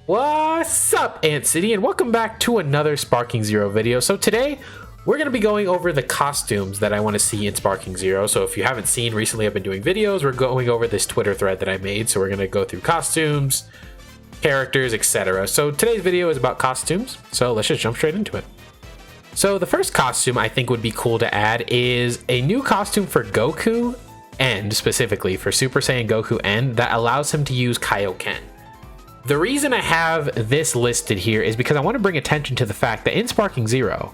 What's up, Ant City, and welcome back to another Sparking Zero video. So today, we're going to be going over the costumes that I want to see in Sparking Zero. So if you haven't seen, recently I've been doing videos. We're going over this Twitter thread that I made. So we're going to go through costumes, characters, etc. So today's video is about costumes. So let's just jump straight into it. So the first costume I think would be cool to add is a new costume for Goku, and specifically for Super Saiyan Goku End, that allows him to use Kaioken. The reason I have this listed here is because I want to bring attention to the fact that in Sparking Zero,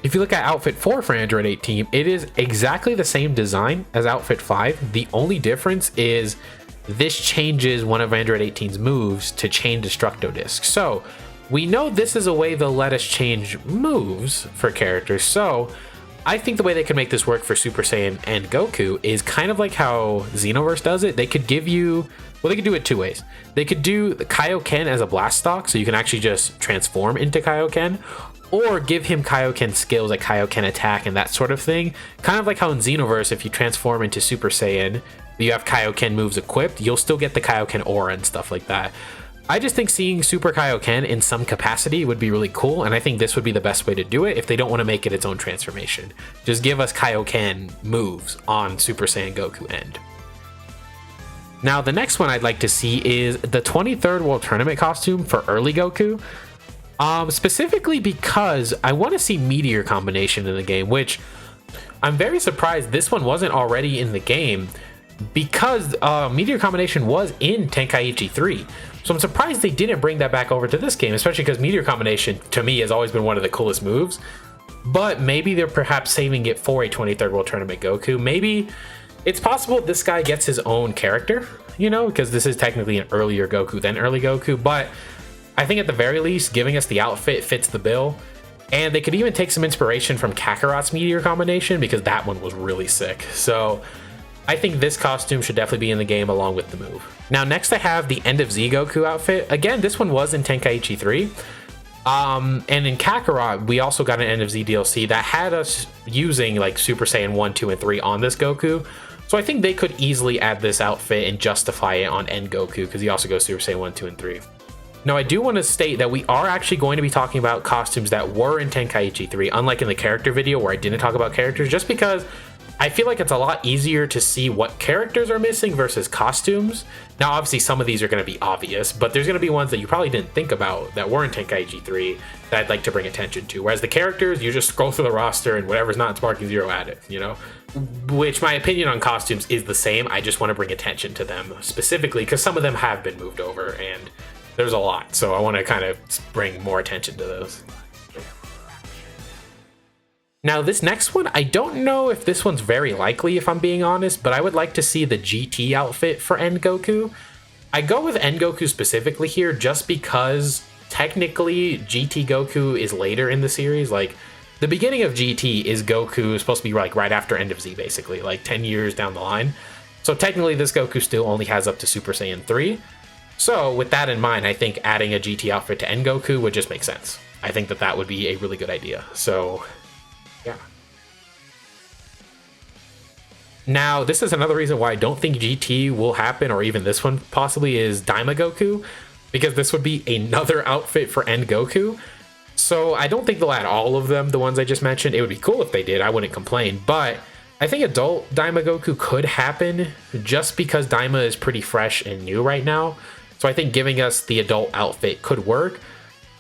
if you look at Outfit 4 for Android 8 Team, it is exactly the same design as Outfit 5. The only difference is this changes one of Android 18's moves to Chain Destructo Disc. So we know this is a way they'll let us change moves for characters. So I think the way they could make this work for Super Saiyan and Goku is kind of like how Xenoverse does it. They could give you, well, they could do it two ways. They could do the Kaioken as a blast stock, so you can actually just transform into Kaioken, or give him Kaioken skills like Kaioken attack and that sort of thing. Kind of like how in Xenoverse, if you transform into Super Saiyan, you have Kaioken moves equipped, you'll still get the Kaioken aura and stuff like that. I just think seeing Super Kaioken in some capacity would be really cool, and I think this would be the best way to do it if they don't want to make it its own transformation. Just give us Kaioken moves on Super Saiyan Goku End. Now, the next one I'd like to see is the 23rd World Tournament costume for early Goku. Specifically because I want to see Meteor combination in the game, which I'm very surprised this one wasn't already in the game, because Meteor combination was in Tenkaichi 3. So I'm surprised they didn't bring that back over to this game, especially because Meteor combination to me has always been one of the coolest moves. But maybe they're perhaps saving it for a 23rd World Tournament Goku. Maybe it's possible this guy gets his own character, you know, because this is technically an earlier Goku than early Goku. But I think at the very least, giving us the outfit fits the bill. And they could even take some inspiration from Kakarot's Meteor combination, because that one was really sick. So I think this costume should definitely be in the game along with the move. Now, next I have the End of Z Goku outfit. Again, this one was in Tenkaichi 3. And in Kakarot, we also got an End of Z DLC that had us using like Super Saiyan 1, 2, and 3 on this Goku. So I think they could easily add this outfit and justify it on End Goku, because he also goes Super Saiyan 1, 2, and 3. Now, I do want to state that we are actually going to be talking about costumes that were in Tenkaichi 3, unlike in the character video where I didn't talk about characters, just because I feel like it's a lot easier to see what characters are missing versus costumes. Now, obviously, some of these are going to be obvious, but there's going to be ones that you probably didn't think about that were in Tenkaichi 3 that I'd like to bring attention to. Whereas the characters, you just scroll through the roster and whatever's not in Sparking Zero, add it, you know? Which my opinion on costumes is the same. I just want to bring attention to them specifically because some of them have been moved over and there's a lot. So I want to kind of bring more attention to those. Now, this next one, I don't know if this one's very likely, if I'm being honest, but I would like to see the GT outfit for End Goku. I go with End Goku specifically here just because technically GT Goku is later in the series. Like, the beginning of GT is Goku supposed to be like right after End of Z, basically, like 10 years down the line. So technically this Goku still only has up to Super Saiyan 3. So with that in mind, I think adding a GT outfit to End Goku would just make sense. I think that that would be a really good idea. So yeah. Now, this is another reason why I don't think GT will happen, or even this one possibly, is Daima Goku, because this would be another outfit for End Goku. So I don't think they'll add all of them, the ones I just mentioned. It would be cool if they did, I wouldn't complain, but I think adult Daima Goku could happen just because Daima is pretty fresh and new right now. So I think giving us the adult outfit could work.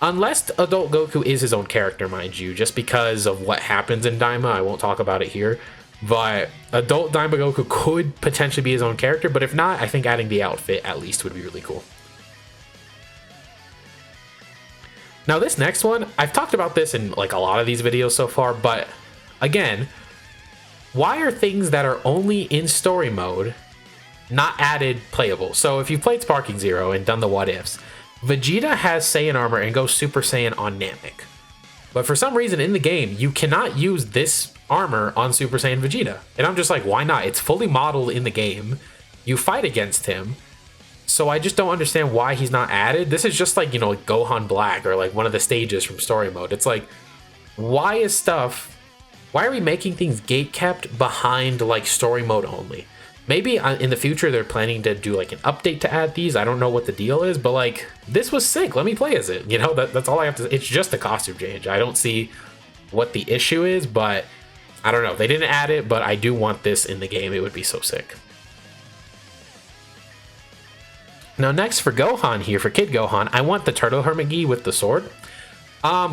Unless adult Goku is his own character, mind you, just because of what happens in Daima. I won't talk about it here. But adult Daima Goku could potentially be his own character. But if not, I think adding the outfit at least would be really cool. Now, this next one, I've talked about this in like a lot of these videos so far. But again, why are things that are only in story mode not added playable? So if you've played Sparking Zero and done the what ifs, Vegeta has Saiyan armor and goes Super Saiyan on Namek. But for some reason in the game, you cannot use this armor on Super Saiyan Vegeta. And I'm just like, why not? It's fully modeled in the game. You fight against him. So I just don't understand why he's not added. This is just like, you know, like Gohan Black or like one of the stages from story mode. It's like, why are we making things gate kept behind like story mode only? Maybe in the future they're planning to do like an update to add these. I don't know what the deal is, but like this was sick. Let me play as it. You know, that's all I have to. It's just a costume change. I don't see what the issue is, but I don't know. They didn't add it, but I do want this in the game. It would be so sick. Now next for Gohan here, for Kid Gohan, I want the Turtle Hermit Gi with the sword.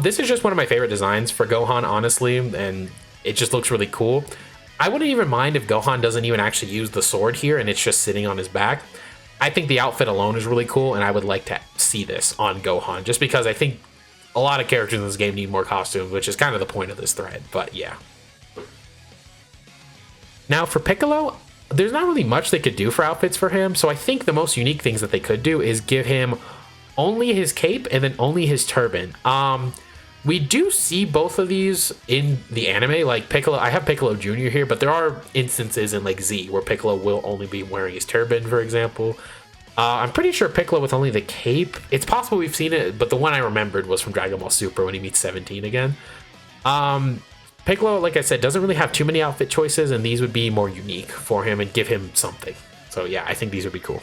This is just one of my favorite designs for Gohan, honestly, and it just looks really cool. I wouldn't even mind if Gohan doesn't even actually use the sword here and it's just sitting on his back. I think the outfit alone is really cool, and I would like to see this on Gohan, just because I think a lot of characters in this game need more costumes, which is kind of the point of this thread, but yeah. Now for Piccolo, there's not really much they could do for outfits for him, so I think the most unique things that they could do is give him only his cape and then only his turban. We do see both of these in the anime, like Piccolo. I have Piccolo Jr. here, but there are instances in like Z where Piccolo will only be wearing his turban, for example. I'm pretty sure Piccolo with only the cape. It's possible we've seen it, but the one I remembered was from Dragon Ball Super when he meets 17 again. Piccolo, like I said, doesn't really have too many outfit choices, and these would be more unique for him and give him something. So yeah, I think these would be cool.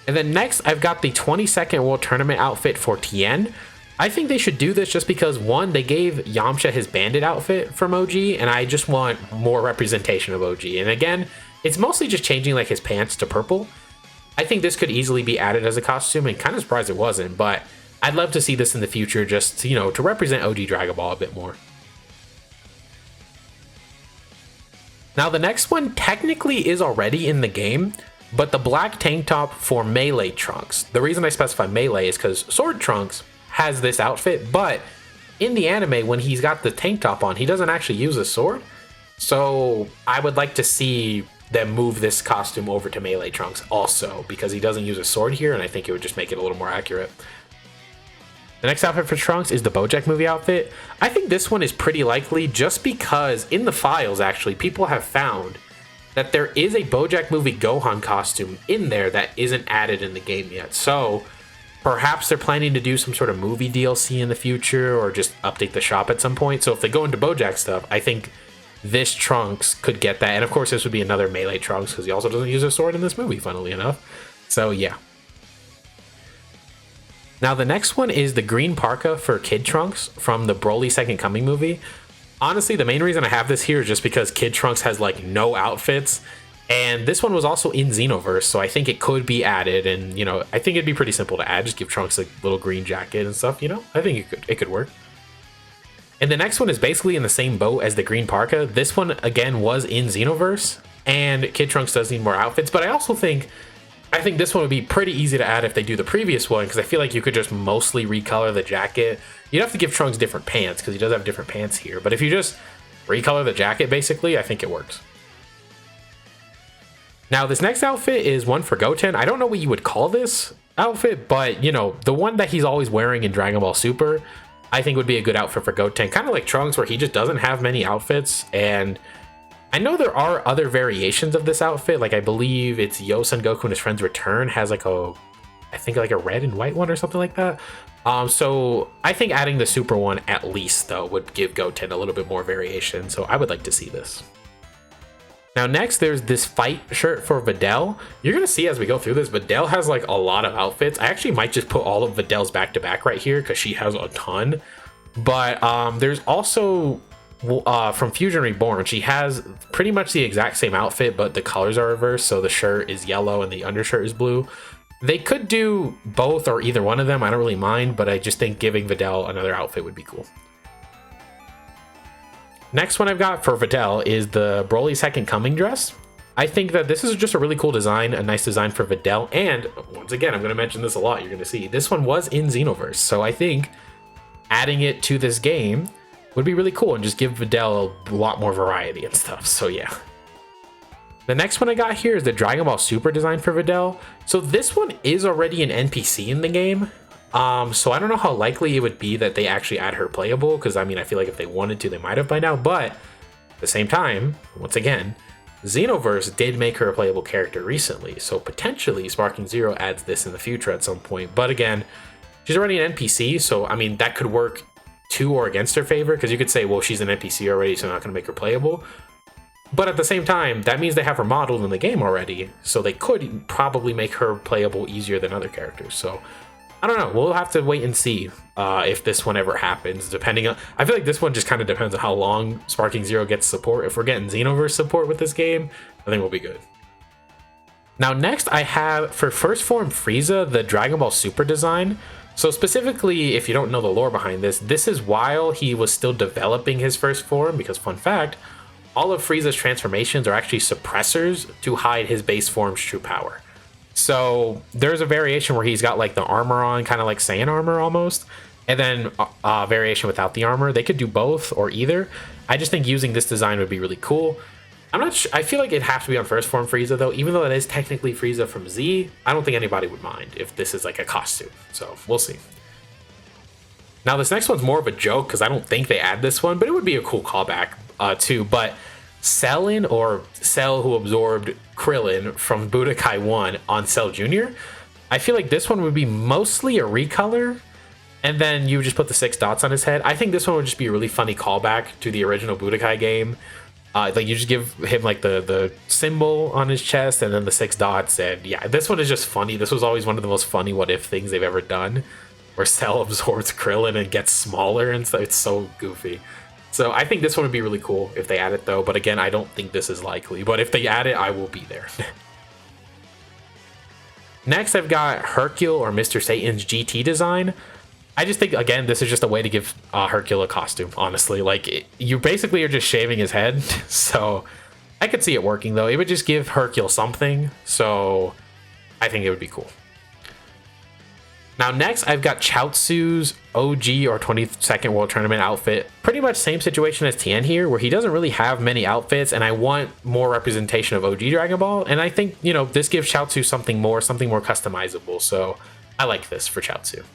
And then next, I've got the 22nd World Tournament outfit for Tien. I think they should do this just because, one, they gave Yamcha his bandit outfit from OG, and I just want more representation of OG. And again, it's mostly just changing like his pants to purple. I think this could easily be added as a costume, and kind of surprised it wasn't, but I'd love to see this in the future just, you know, to represent OG Dragon Ball a bit more. Now the next one technically is already in the game, but the black tank top for Melee Trunks. The reason I specify Melee is because Sword Trunks has this outfit, but in the anime, when he's got the tank top on, he doesn't actually use a sword. So I would like to see them move this costume over to Melee Trunks also, because he doesn't use a sword here, and I think it would just make it a little more accurate. The next outfit for Trunks is the BoJack movie outfit. I think this one is pretty likely just because in the files, actually, people have found that there is a BoJack movie Gohan costume in there that isn't added in the game yet. So perhaps they're planning to do some sort of movie DLC in the future, or just update the shop at some point. So if they go into BoJack stuff, I think this Trunks could get that. And of course, this would be another Melee Trunks because he also doesn't use a sword in this movie, funnily enough. So yeah. Now the next one is the green parka for Kid Trunks from the Broly Second Coming movie. Honestly, the main reason I have this here is just because Kid Trunks has like no outfits, and this one was also in Xenoverse, so I think it could be added. And you know, I think it'd be pretty simple to add. Just give Trunks a little green jacket and stuff. You know, I think it could work. And the next one is basically in the same boat as the green parka. This one again was in Xenoverse, and Kid Trunks does need more outfits, but I also think this one would be pretty easy to add if they do the previous one, because I feel like you could just mostly recolor the jacket. You'd have to give Trunks different pants because he does have different pants here, but if you just recolor the jacket, basically, I think it works. Now, this next outfit is one for Goten. I don't know what you would call this outfit, but, you know, the one that he's always wearing in Dragon Ball Super, I think would be a good outfit for Goten. Kind of like Trunks, where he just doesn't have many outfits, and I know there are other variations of this outfit. Like, I believe it's Yosen Goku and his friends return has like I think like a red and white one or something like that. So I think adding the super one at least though would give Goten a little bit more variation. So I would like to see this. Now next, there's this fight shirt for Videl. You're gonna see as we go through this, Videl has like a lot of outfits. I actually might just put all of Videl's back to back right here because she has a ton. But there's also from Fusion Reborn, she has pretty much the exact same outfit, but the colors are reversed. So the shirt is yellow and the undershirt is blue. They could do both or either one of them. I don't really mind, but I just think giving Videl another outfit would be cool. Next one I've got for Videl is the Broly Second Coming dress. I think that this is just a really cool design, a nice design for Videl. And once again, I'm going to mention this a lot. You're going to see this one was in Xenoverse. So I think adding it to this game would be really cool and just give Videl a lot more variety and stuff. So yeah. The next one I got here is the Dragon Ball Super design for Videl. So this one is already an NPC in the game. So I don't know how likely it would be that they actually add her playable, because I mean, I feel like if they wanted to, they might have by now. But at the same time, once again, Xenoverse did make her a playable character recently. So potentially Sparking Zero adds this in the future at some point. But again, she's already an NPC. So I mean, that could work to or against her favor, because you could say, well, she's an NPC already, so I'm not going to make her playable. But at the same time, that means they have her modeled in the game already, so they could probably make her playable easier than other characters. So I don't know. We'll have to wait and see if this one ever happens. Depending on, I feel like this one just kind of depends on how long Sparking Zero gets support. If we're getting Xenoverse support with this game, I think we'll be good. Now next, I have for First Form Frieza the Dragon Ball Super design. So specifically, if you don't know the lore behind this, this is while he was still developing his first form. Because fun fact, all of Frieza's transformations are actually suppressors to hide his base form's true power. So there's a variation where he's got like the armor on, kind of like Saiyan armor almost, and then a variation without the armor. They could do both or either. I just think using this design would be really cool. I'm not sure. I feel like it'd have to be on First Form Frieza though, even though it is technically Frieza from Z. I don't think anybody would mind if this is like a costume. So we'll see. Now this next one's more of a joke because I don't think they add this one, but it would be a cool callback too. But Cellin, or Cell, who absorbed Krillin from Budokai 1 on Cell Jr., I feel like this one would be mostly a recolor, and then you would just put the 6 dots on his head. I think this one would just be a really funny callback to the original Budokai game. Like you just give him like the symbol on his chest and then the 6 dots, and yeah, this one is just funny. This was always one of the most funny what if things they've ever done, where Cell absorbs Krillin and gets smaller and stuff. It's so goofy. So I think this one would be really cool if they add it though, but again, I don't think this is likely. But if they add it, I will be there. Next, I've got Hercule, or Mr. Satan's GT design. I just think, again, this is just a way to give Hercule a costume, honestly. Like, you basically are just shaving his head, so I could see it working though. It would just give Hercule something, so I think it would be cool. Now next, I've got Chaozu's OG or 22nd World Tournament outfit. Pretty much same situation as Tien here, where he doesn't really have many outfits, and I want more representation of OG Dragon Ball. And I think, you know, this gives Chaozu something more customizable. So I like this for Chaozu.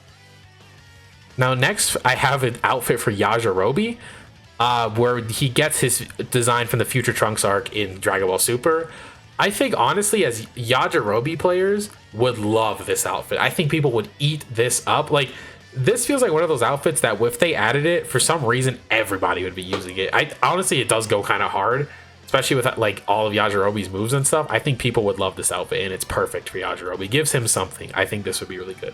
Now next, I have an outfit for Yajirobe, where he gets his design from the Future Trunks arc in Dragon Ball Super. I think, honestly, as Yajirobe players would love this outfit. I think people would eat this up. Like, this feels like one of those outfits that if they added it, for some reason, everybody would be using it. Honestly, it does go kind of hard, especially with like all of Yajirobe's moves and stuff. I think people would love this outfit, and it's perfect for Yajirobe. It gives him something. I think this would be really good.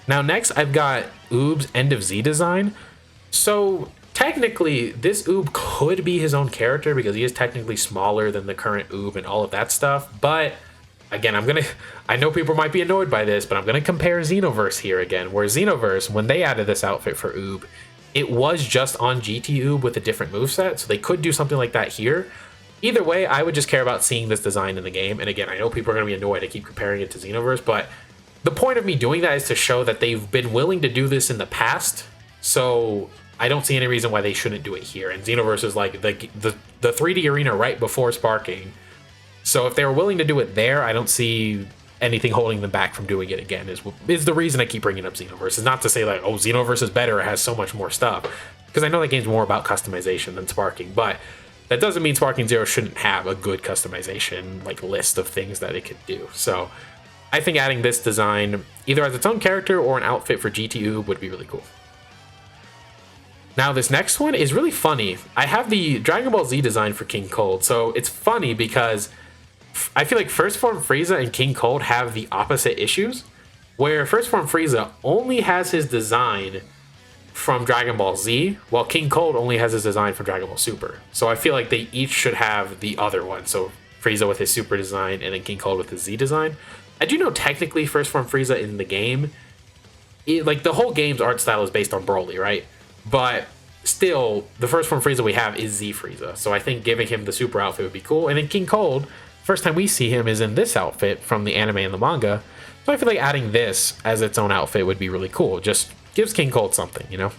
Now next, I've got Oob's End of Z design. So technically, this Oob could be his own character because he is technically smaller than the current Oob and all of that stuff. But again, I know people might be annoyed by this, but I'm gonna compare Xenoverse here again, where Xenoverse, when they added this outfit for Oob, it was just on GT Oob with a different moveset, so they could do something like that here. Either way, I would just care about seeing this design in the game. And again, I know people are gonna be annoyed I keep comparing it to Xenoverse, but the point of me doing that is to show that they've been willing to do this in the past, so I don't see any reason why they shouldn't do it here. And Xenoverse is like the 3D arena right before Sparking. So if they were willing to do it there, I don't see anything holding them back from doing it again, is the reason I keep bringing up Xenoverse. It's not to say like, oh, Xenoverse is better, it has so much more stuff. Because I know that game's more about customization than Sparking, but that doesn't mean Sparking Zero shouldn't have a good customization like list of things that it could do. So I think adding this design either as its own character or an outfit for GT Oob would be really cool. Now this next one is really funny. I have the Dragon Ball Z design for King Cold. So it's funny because I feel like First Form Frieza and King Cold have the opposite issues, where First Form Frieza only has his design from Dragon Ball Z, while King Cold only has his design from Dragon Ball Super. So I feel like they each should have the other one. So Frieza with his Super design and then King Cold with his Z design. I do know technically First Form Frieza in the game, like the whole game's art style is based on Broly, right? But still, the First Form Frieza we have is Z Frieza. So I think giving him the Super outfit would be cool. And then King Cold, first time we see him is in this outfit from the anime and the manga. So I feel like adding this as its own outfit would be really cool. Just gives King Cold something, you know?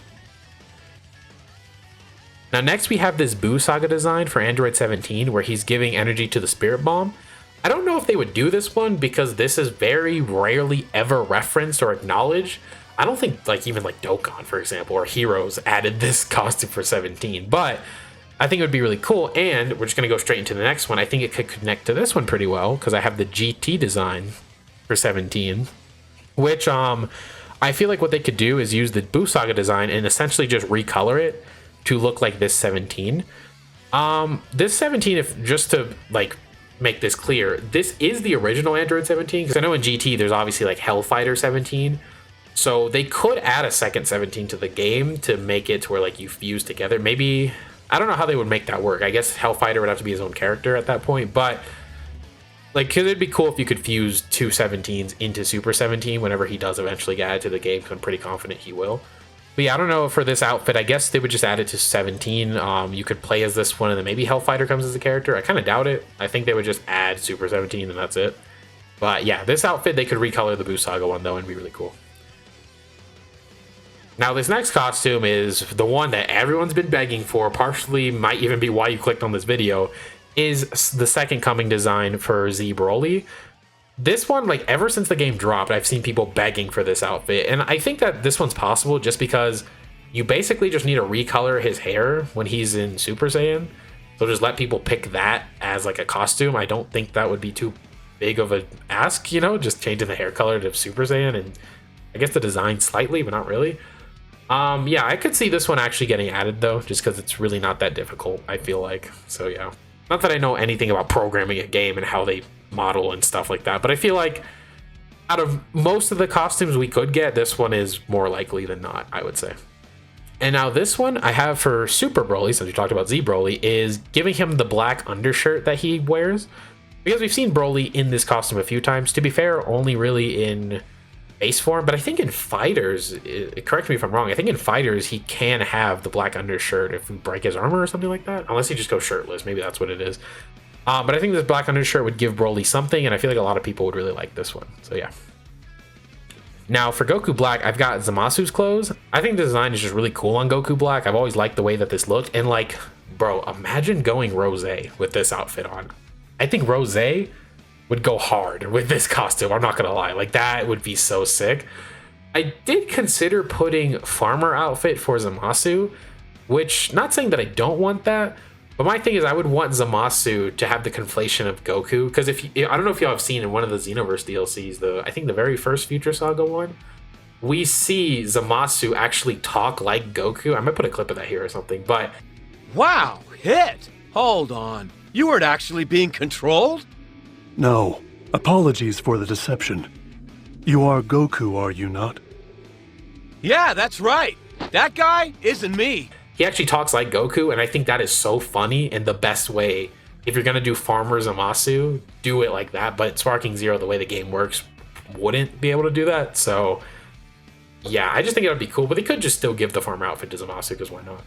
Now next we have this Buu Saga design for Android 17 where he's giving energy to the Spirit Bomb. I don't know if they would do this one because this is very rarely ever referenced or acknowledged. I don't think even Dokkan, for example, or Heroes added this costume for 17, but I think it would be really cool. And we're just going to go straight into the next one. I think it could connect to this one pretty well because I have the GT design for 17, which I feel like what they could do is use the Buu Saga design and essentially just recolor it to look like this 17. This 17, if just to like make this clear, this is the original Android 17, because I know in GT there's obviously like Hellfighter 17. So they could add a second 17 to the game to make it to where like you fuse together. Maybe, I don't know how they would make that work. I guess Hellfighter would have to be his own character at that point, but like, cause it'd be cool if you could fuse two 17s into Super 17 whenever he does eventually get added to the game, because I'm pretty confident he will. But yeah, I don't know for this outfit. I guess they would just add it to 17. You could play as this one, and then maybe Hellfighter comes as a character. I kind of doubt it. I think they would just add Super 17, and that's it. But yeah, this outfit, they could recolor the Buu Saga one, though, and be really cool. Now, this next costume is the one that everyone's been begging for, partially might even be why you clicked on this video, is the Second Coming design for Z Broly. This one, like, ever since the game dropped, I've seen people begging for this outfit, and I think that this one's possible just because you basically just need to recolor his hair when he's in Super Saiyan. So just let people pick that as like a costume. I don't think that would be too big of a ask, you know, just changing the hair color to Super Saiyan, and I guess the design slightly, but not really. Yeah, I could see this one actually getting added though, just because it's really not that difficult, I feel like. So yeah, not that I know anything about programming a game and how they model and stuff like that, but I feel like out of most of the costumes we could get, this one is more likely than not, I would say. And now this one I have for Super Broly, since we talked about Z Broly, is giving him the black undershirt that he wears, because we've seen Broly in this costume a few times. To be fair, only really in base form, but I think in Fighters, correct me if I'm wrong, I think in Fighters he can have the black undershirt if we break his armor or something like that, unless he just goes shirtless. Maybe that's what it is. But I think this black undershirt would give Broly something, and I feel like a lot of people would really like this one. So yeah. Now for Goku Black, I've got Zamasu's clothes. I think the design is just really cool on Goku Black. I've always liked the way that this looked, and like, bro, imagine going Rose with this outfit on. I think Rose would go hard with this costume, I'm not gonna lie. Like, that would be so sick. I did consider putting Farmer outfit for Zamasu, which, not saying that I don't want that, but my thing is I would want Zamasu to have the conflation of Goku, because if you, I don't know if y'all have seen in one of the Xenoverse DLCs, I think the very first Future Saga one, we see Zamasu actually talk like Goku. I might put a clip of that here or something, but wow, hit! Hold on, you weren't actually being controlled? No. Apologies for the deception. You are Goku, are you not? Yeah, that's right. That guy isn't me. He actually talks like Goku, and I think that is so funny, and the best way, if you're gonna do Farmer Zamasu, do it like that. But Sparking Zero, the way the game works, wouldn't be able to do that. So yeah, I just think it would be cool, but they could just still give the Farmer outfit to Zamasu, because why not?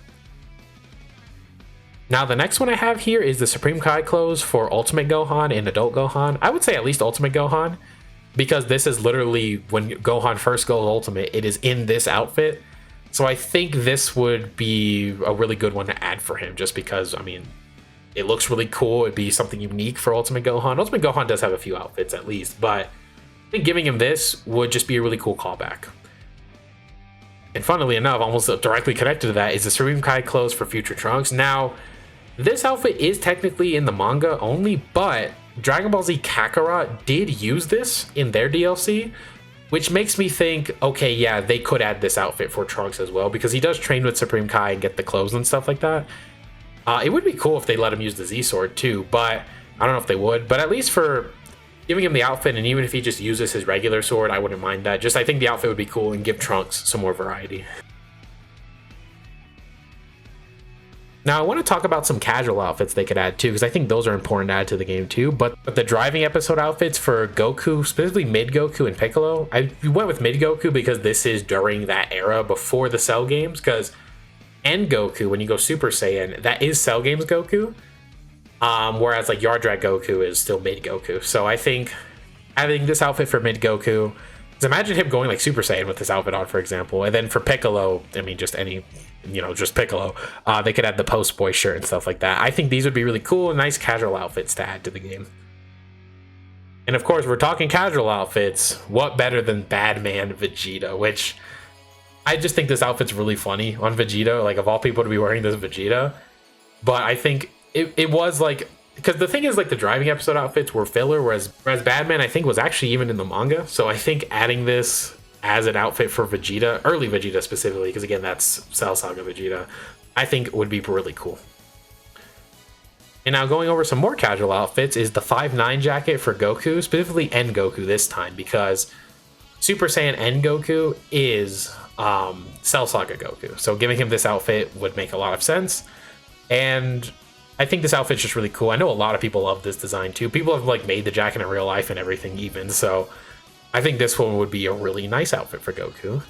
Now, the next one I have here is the Supreme Kai clothes for Ultimate Gohan and Adult Gohan. I would say at least Ultimate Gohan, because this is literally when Gohan first goes Ultimate, it is in this outfit. So I think this would be a really good one to add for him, just because, I mean, it looks really cool. It'd be something unique for Ultimate Gohan. Ultimate Gohan does have a few outfits at least, but I think giving him this would just be a really cool callback. And funnily enough, almost directly connected to that is the Supreme Kai clothes for Future Trunks. Now, this outfit is technically in the manga only, but Dragon Ball Z Kakarot did use this in their DLC, which makes me think, okay, yeah, they could add this outfit for Trunks as well, because he does train with Supreme Kai and get the clothes and stuff like that. It would be cool if they let him use the Z Sword too, but I don't know if they would. But at least for giving him the outfit, and even if he just uses his regular sword, I wouldn't mind that. Just, I think the outfit would be cool and give Trunks some more variety. Now, I want to talk about some casual outfits they could add too, because I think those are important to add to the game too. But the driving episode outfits for Goku, specifically Mid Goku and Piccolo, I went with Mid Goku because this is during that era before the Cell games. Because End Goku, when you go Super Saiyan, that is Cell games Goku. Whereas like Yardrat Goku is still Mid Goku. So I think having this outfit for Mid Goku, because imagine him going like Super Saiyan with this outfit on, for example. And then for Piccolo, I mean, just any, you know, just Piccolo, they could add the Post Boy shirt and stuff like that. I think these would be really cool and nice casual outfits to add to the game. And of course, we're talking casual outfits. What better than Badman Vegeta, which I just think this outfit's really funny on Vegeta. Like, of all people to be wearing this Vegeta. But I think it was like, because the thing is, like, the driving episode outfits were filler, whereas Badman, I think, was actually even in the manga. So I think adding this as an outfit for Vegeta, early Vegeta specifically, because again, that's Cell Saga Vegeta, I think would be really cool. And now going over some more casual outfits is the 5'9" jacket for Goku, specifically N Goku this time, because Super Saiyan N Goku is Cell Saga Goku. So giving him this outfit would make a lot of sense. And I think this outfit's just really cool. I know a lot of people love this design too. People have like made the jacket in real life and everything even. So I think this one would be a really nice outfit for Goku.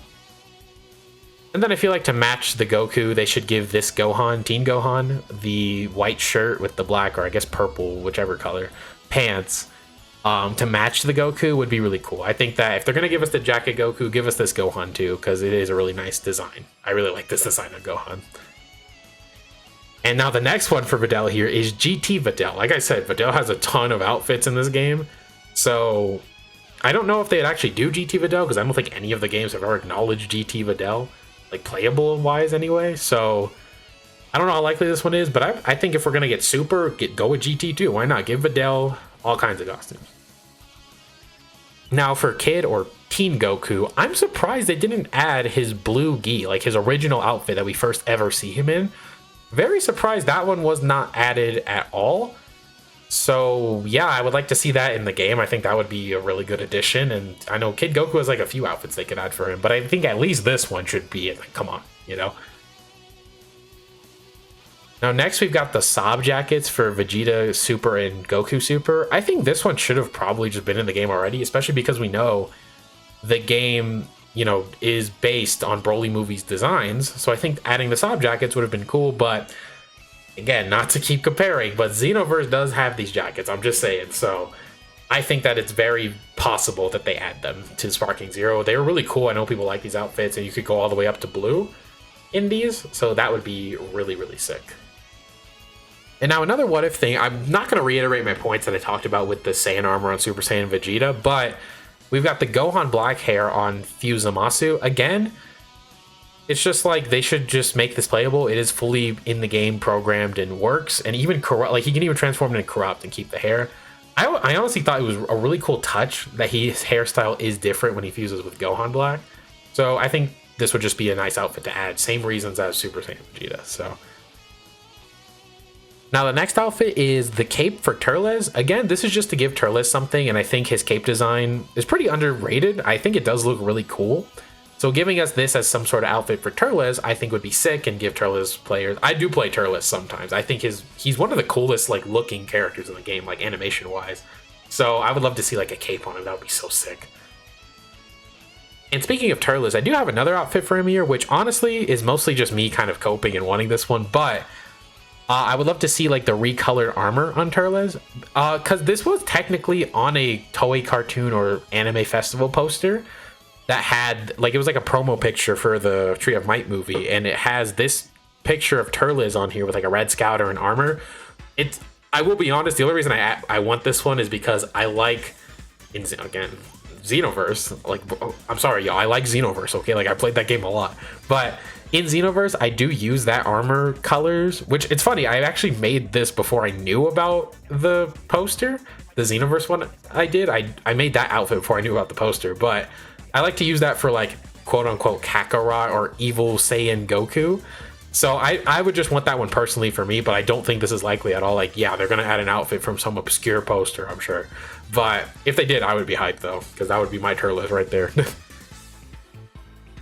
And then I feel like to match the Goku, they should give this Gohan, Teen Gohan, the white shirt with the black, or I guess purple, whichever color, pants, to match the Goku would be really cool. I think that if they're going to give us the jacket Goku, give us this Gohan too, because it is a really nice design. I really like this design of Gohan. And now the next one for Videl here is GT Videl. Like I said, Videl has a ton of outfits in this game. So I don't know if they'd actually do GT Videl, because I don't think any of the games have ever acknowledged GT Videl, like playable wise anyway. So I don't know how likely this one is, but I think if we're going to get Super, go with GT too. Why not? Give Videl all kinds of costumes. Now for Kid or Teen Goku, I'm surprised they didn't add his blue gi, like his original outfit that we first ever see him in. Very surprised that one was not added at all. So yeah, I would like to see that in the game. I think that would be a really good addition. And I know Kid Goku has like a few outfits they could add for him, but I think at least this one should be it. Like, come on, you know? Now next we've got the Saab jackets for Vegeta Super and Goku Super. I think this one should have probably just been in the game already, especially because we know the game, you know, is based on Broly Movie's designs. So I think adding the Saab jackets would have been cool, but again, not to keep comparing, but Xenoverse does have these jackets, I'm just saying. So I think that it's very possible that they add them to Sparking Zero. They were really cool. I know people like these outfits, and you could go all the way up to blue in these. So that would be really, really sick. And now another what if thing, I'm not going to reiterate my points that I talked about with the Saiyan armor on Super Saiyan Vegeta, but we've got the Gohan black hair on Fusamasu. Again, it's just like they should just make this playable. It is fully in the game programmed and works, and even corrupt, like he can even transform into corrupt and keep the hair. I honestly thought it was a really cool touch that his hairstyle is different when he fuses with Gohan black. So I think this would just be a nice outfit to add. Same reasons as Super Saiyan Vegeta. So now the next outfit is the cape for Turles. Again, this is just to give Turles something, and I think his cape design is pretty underrated. I think it does look really cool. So giving us this as some sort of outfit for Turles, I think would be sick and give Turles players. I do play Turles sometimes. I think he's one of the coolest like looking characters in the game, like animation wise. So I would love to see like a cape on him. That would be so sick. And speaking of Turles, I do have another outfit for him here, which honestly is mostly just me kind of coping and wanting this one, but I would love to see like the recolored armor on Turles, because this was technically on a Toei cartoon or anime festival poster that had like, it was like a promo picture for the Tree of Might movie, and it has this picture of Turles on here with like a red scout or an armor. I will be honest, the only reason I want this one is because I like, again, Xenoverse. Like, I'm sorry, y'all, I like Xenoverse, okay? Like, I played that game a lot, but in Xenoverse, I do use that armor colors, which it's funny, I actually made this before I knew about the poster. The Xenoverse one I did, I made that outfit before I knew about the poster, but I like to use that for like quote-unquote Kakarot or Evil Saiyan Goku. So I would just want that one personally for me, but I don't think this is likely at all. Like, yeah, they're gonna add an outfit from some obscure poster, I'm sure. But if they did, I would be hyped though, because that would be my Turles right there.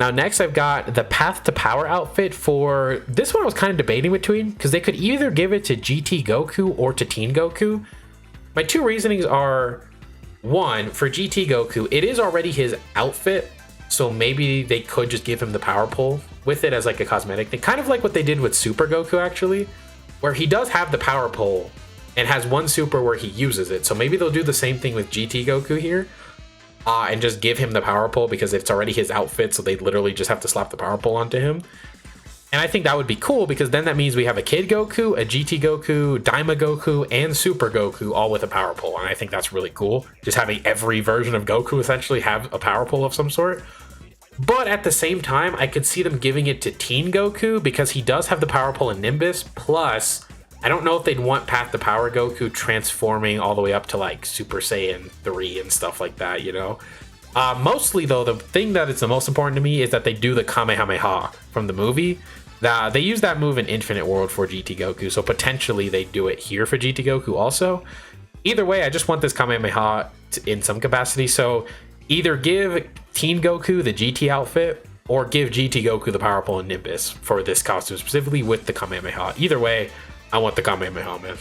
Now next I've got the Path to Power outfit for this one. I was kind of debating between, because they could either give it to GT Goku or to Teen Goku. My two reasonings are, one, for GT Goku, it is already his outfit, so maybe they could just give him the power pole with it as like a cosmetic thing, kind of like what they did with Super Goku actually, where he does have the power pole and has one super where he uses it. So maybe they'll do the same thing with GT Goku here. And just give him the power pole because it's already his outfit, so they literally just have to slap the power pole onto him. And I think that would be cool, because then that means we have a Kid Goku, a GT Goku, Daima Goku, and Super Goku all with a power pole. And I think that's really cool, just having every version of Goku essentially have a power pole of some sort. But at the same time, I could see them giving it to Teen Goku, because he does have the power pole in Nimbus, plus I don't know if they'd want Path to Power Goku transforming all the way up to like Super Saiyan 3 and stuff like that, you know? Mostly though, the thing that is the most important to me is that they do the Kamehameha from the movie. They use that move in Infinite World for GT Goku, so potentially they do it here for GT Goku also. Either way, I just want this Kamehameha in some capacity, so either give Teen Goku the GT outfit, or give GT Goku the Power Pole and Nimbus for this costume, specifically with the Kamehameha. Either way, I want the Kamehameha, man.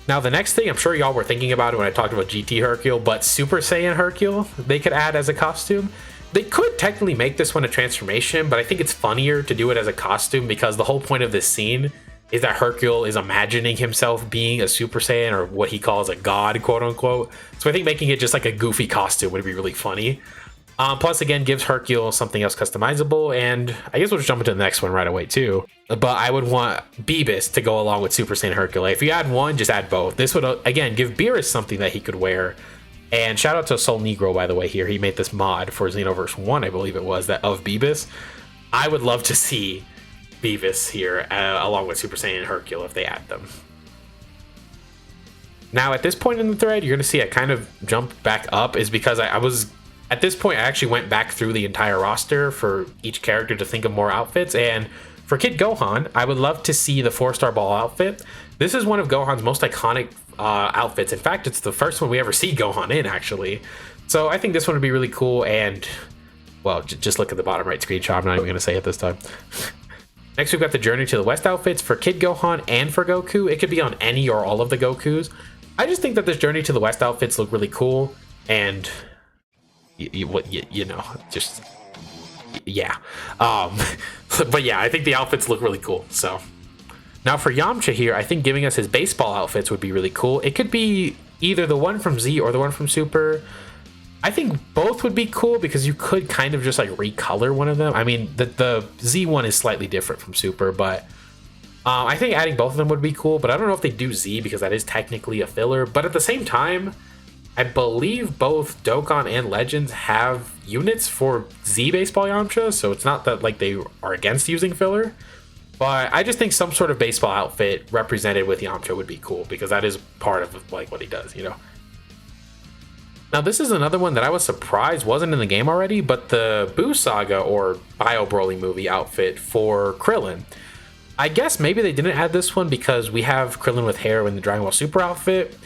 Now, the next thing, I'm sure y'all were thinking about it when I talked about GT Hercule, but Super Saiyan Hercule, they could add as a costume. They could technically make this one a transformation, but I think it's funnier to do it as a costume because the whole point of this scene is that Hercule is imagining himself being a Super Saiyan, or what he calls a god, quote unquote. So I think making it just like a goofy costume would be really funny. Plus, again, gives Hercule something else customizable, and I guess we'll just jump into the next one right away too. But I would want Beerus to go along with Super Saiyan Hercule. If you add one, just add both. This would, again, give Beerus something that he could wear. And shout out to Soul Negro, by the way, here. He made this mod for Xenoverse 1, I believe it was, that of Beerus. I would love to see Beerus here, along with Super Saiyan Hercule, if they add them. Now, at this point in the thread, you're going to see I kind of jump back up, is because I was... At this point, I actually went back through the entire roster for each character to think of more outfits, and for Kid Gohan, I would love to see the 4-star ball outfit. This is one of Gohan's most iconic outfits. In fact, it's the first one we ever see Gohan in, actually. So I think this one would be really cool, and, well, just look at the bottom right screenshot. I'm not even going to say it this time. Next, we've got the Journey to the West outfits for Kid Gohan and for Goku. It could be on any or all of the Gokus. I just think that this Journey to the West outfits look really cool, and... you know, just yeah. But yeah, I think the outfits look really cool. So now for Yamcha here, I think giving us his baseball outfits would be really cool. It could be either the one from Z or the one from Super. I think both would be cool because you could kind of just like recolor one of them. I mean, the Z one is slightly different from Super, but I think adding both of them would be cool. But I don't know if they do Z because that is technically a filler. But at the same time, I believe both Dokkan and Legends have units for Z Baseball Yamcha, so it's not that like they are against using filler. But I just think some sort of baseball outfit represented with Yamcha would be cool because that is part of like what he does, you know. Now this is another one that I was surprised wasn't in the game already, but the Buu Saga or Bio Broly movie outfit for Krillin. I guess maybe they didn't add this one because we have Krillin with hair in the Dragon Ball Super outfit.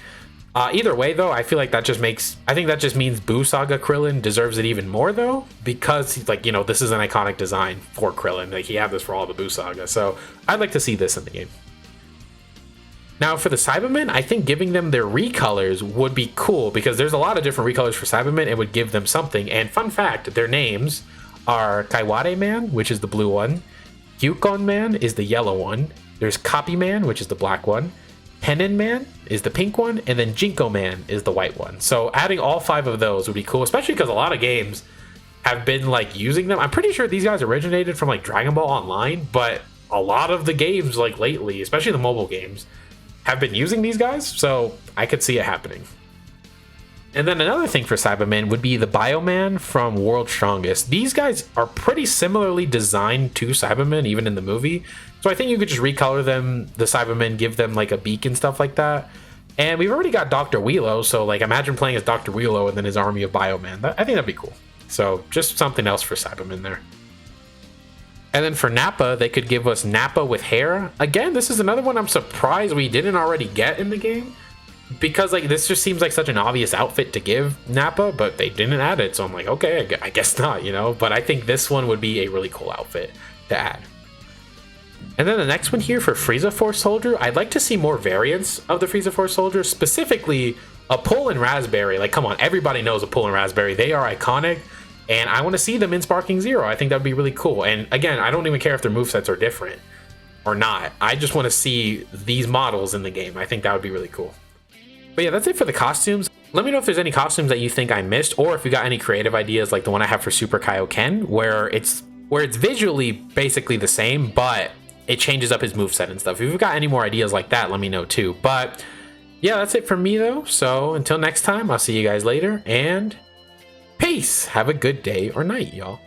Either way, though, I feel like that just makes... I think that just means Buu Saga Krillin deserves it even more, though, because, he's like, you know, this is an iconic design for Krillin. Like, he had this for all the Buu Saga, so I'd like to see this in the game. Now, for the Cybermen, I think giving them their recolors would be cool, because there's a lot of different recolors for Cybermen. It would give them something, and fun fact, their names are Kaiwade Man, which is the blue one, Yukon Man is the yellow one, there's Copy Man, which is the black one, Penin Man is the pink one, and then Jinko Man is the white one. So adding all 5 of those would be cool, especially because a lot of games have been like using them. I'm pretty sure these guys originated from like Dragon Ball Online, but a lot of the games like lately, especially the mobile games, have been using these guys, so I could see it happening. And then another thing for Cybermen would be the Bioman from World's Strongest. These guys are pretty similarly designed to Cybermen, even in the movie. So I think you could just recolor them, the Cybermen, give them like a beak and stuff like that. And we've already got Dr. Wheelo, so like imagine playing as Dr. Wheelo and then his army of Bioman. I think that'd be cool. So just something else for Cybermen there. And then for Nappa, they could give us Nappa with hair. Again, this is another one I'm surprised we didn't already get in the game. Because like this just seems like such an obvious outfit to give Nappa, but they didn't add it, so I'm like, okay, I guess not, you know. But I think this one would be a really cool outfit to add. And then the next one here for Frieza Force Soldier, I'd like to see more variants of the Frieza Force Soldier, specifically a Pull and Raspberry. Like, come on, everybody knows a Pull and Raspberry. They are iconic, and I want to see them in Sparking Zero. I think that would be really cool. And again, I don't even care if their movesets are different or not. I just want to see these models in the game. I think that would be really cool. But yeah, that's it for the costumes. Let me know if there's any costumes that you think I missed, or if you got any creative ideas like the one I have for Super Kaioken, where it's visually basically the same, but it changes up his moveset and stuff. If you've got any more ideas like that, let me know too. But yeah, that's it for me though. So until next time, I'll see you guys later, and peace. Have a good day or night, y'all.